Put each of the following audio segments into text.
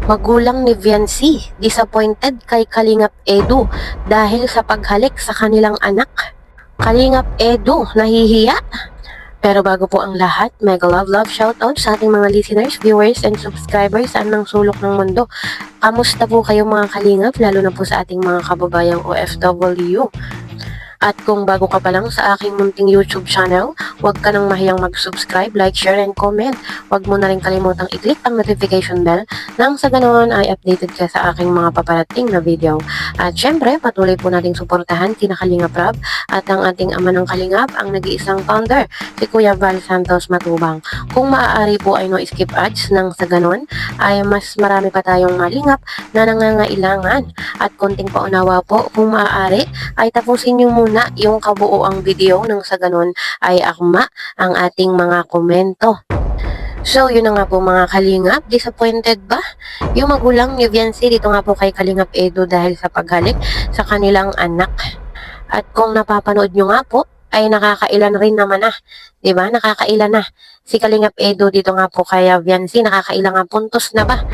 Magulang ni Viancy, disappointed kay Kalingap Edu dahil sa paghalik sa kanilang anak. Kalingap Edu, nahihiya? Pero bago po ang lahat, mega love shoutout sa ating mga listeners, viewers, and subscribers saan ng sulok ng mundo. Kamusta po kayo mga kalingap, lalo na po sa ating mga kababayang OFW? At kung bago ka pa lang sa aking munting YouTube channel, huwag ka nang mahiyang mag-subscribe, like, share, and comment. Huwag mo na rin kalimutang i-click ang notification bell nang sa ganoon ay updated ka sa aking mga paparating na video. At syempre, patuloy po nating suportahan sina Kalingap Rab at ang ating ama ng Kalingap, ang nag-iisang founder, si Kuya Val Santos Matubang. Kung maaari po ay no skip ads nang sa ganoon ay mas marami pa tayong malingap na nangangailangan. At konting paunawa po, kung maaari ay tapusin niyo muna yung kabuoang video nang sa ganun ay akma ang ating mga komento. So, yun na nga po mga kalingap. Disappointed ba yung magulang ni Viancy dito nga po kay Kalingap Edu dahil sa paghalik sa kanilang anak? At kung napapanood nyo nga po, ay nakakailan rin naman na. Diba? Nakakailan na. Si Kalingap Edu dito nga po kay Viancy, nakakailang nga puntos na ba?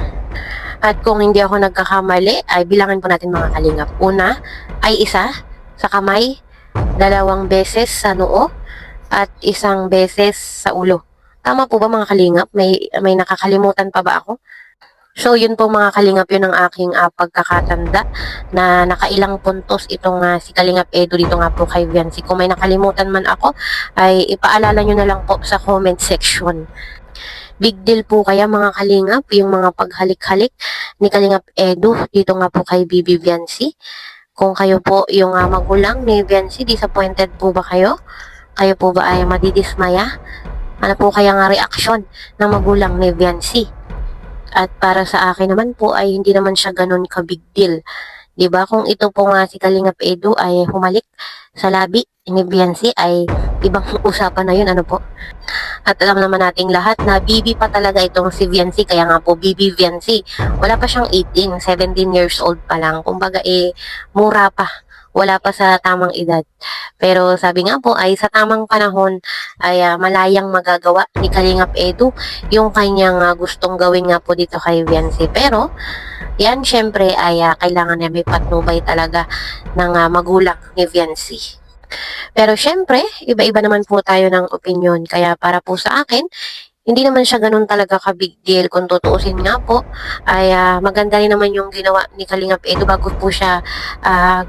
At kung hindi ako nagkakamali, ay bilangan po natin mga kalingap. Una ay isa sa kamay, 2 beses sa noo, at 1 beses sa ulo. Tama po ba mga kalingap? May nakakalimutan pa ba ako? So yun po mga kalingap, yun ang aking pagkakatanda na nakailang puntos itong si Kalingap Edu dito nga po kay Viancy. Kung may nakalimutan man ako, ay ipaalala nyo na lang po sa comment section. Big deal po kaya mga kalingap yung mga paghalik-halik ni Kalingap Edu dito nga po kay Bibi Viancy. Kung kayo po yung magulang ni Viancy, disappointed po ba kayo? Kayo po ba ay madidismaya? Ano po kaya nga reaksyon ng magulang ni Viancy? At para sa akin naman po ay hindi naman siya ganun ka big deal. Diba? Kung ito po nga si Kalingap Edu ay humalik sa labi ni Viancy ay ibang usapan na yun, ano po? At alam naman nating lahat na BB pa talaga itong si Viancy, kaya nga po BB Viancy. Wala pa siyang 18, 17 years old pa lang. Kumbaga mura pa. Wala pa sa tamang edad. Pero sabi nga po ay sa tamang panahon ay malayang magagawa ni Kalingap Edu yung kanyang gustong gawin nga po dito kay Viancy. Pero yan syempre ay kailangan niya may patnubay talaga ng magulang ni Viancy. Pero syempre, iba-iba naman po tayo ng opinion. Kaya para po sa akin, hindi naman siya ganun talaga ka-big deal. Kung tutuusin nga po, ay maganda rin naman yung ginawa ni Kalingap Edu bago po siya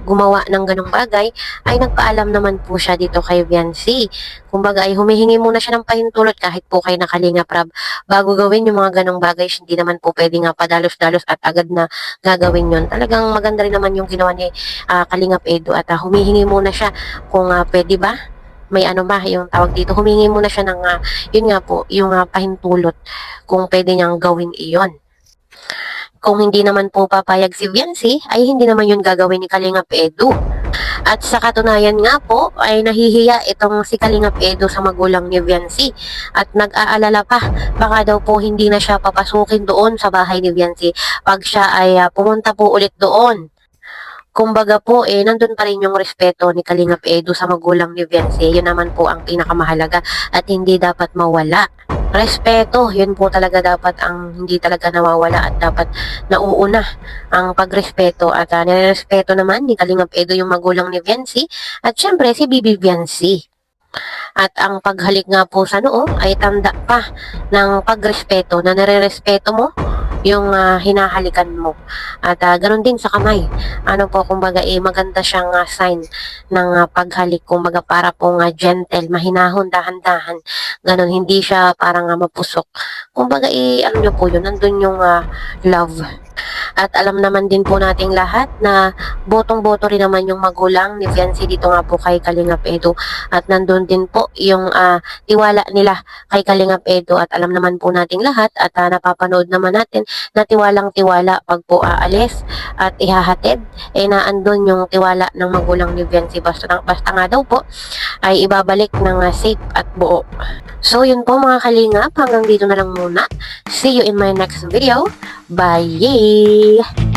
gumawa ng ganung bagay, ay nagpaalam naman po siya dito kay Viancy. Kumbaga ay humihingi muna siya ng pahintulot kahit po kay na Kalingap Rab bago gawin yung mga ganung bagay. Hindi naman po pwede nga padalos-dalos at agad na gagawin yun. Talagang maganda rin naman yung ginawa ni Kalingap Edu at humihingi muna siya kung pwede ba, may ano ba yung tawag dito, humingi muna siya ng yun nga po, yung pahintulot kung pwede niyang gawin iyon. Kung hindi naman po papayag si Viancy, ay hindi naman yun gagawin ni Kalingap Edu. At sa katunayan nga po, ay nahihiya itong si Kalingap Edu sa magulang ni Viancy. At nag-aalala pa, baka daw po hindi na siya papasukin doon sa bahay ni Viancy pag siya ay pumunta po ulit doon. Kumbaga po, nandun pa rin yung respeto ni Kalingap Edu sa magulang ni Viancy. Yun naman po ang pinakamahalaga at hindi dapat mawala. Respeto, yun po talaga dapat ang hindi talaga nawawala at dapat nauuna ang pagrespeto. At nirespeto naman ni Kalingap Edu yung magulang ni Viancy at syempre si Bibi Viancy. At ang paghalik nga po sa noo ay tanda pa ng pagrespeto na nare-respeto mo yung hinahalikan mo. At ganoon din sa kamay. Ano po, kumbaga maganda siyang sign ng paghalik. Kumbaga para pong gentle, mahinahon, dahan-dahan. Ganon, hindi siya parang mapusok. Kumbaga ano nyo po yun, nandun yung love. At alam naman din po nating lahat na botong-boto rin naman yung magulang ni Viancy dito nga po kay Kalingap Edu. At nandun din po yung tiwala nila kay Kalingap Edu. At alam naman po nating lahat at napapanood naman natin na tiwalang-tiwala pag po aalis at ihahatid. Naandun yung tiwala ng magulang ni Viancy. Basta nga daw po ay ibabalik ng safe at buo. So yun po mga kalingap, hanggang dito na lang muna. See you in my next video. Bye!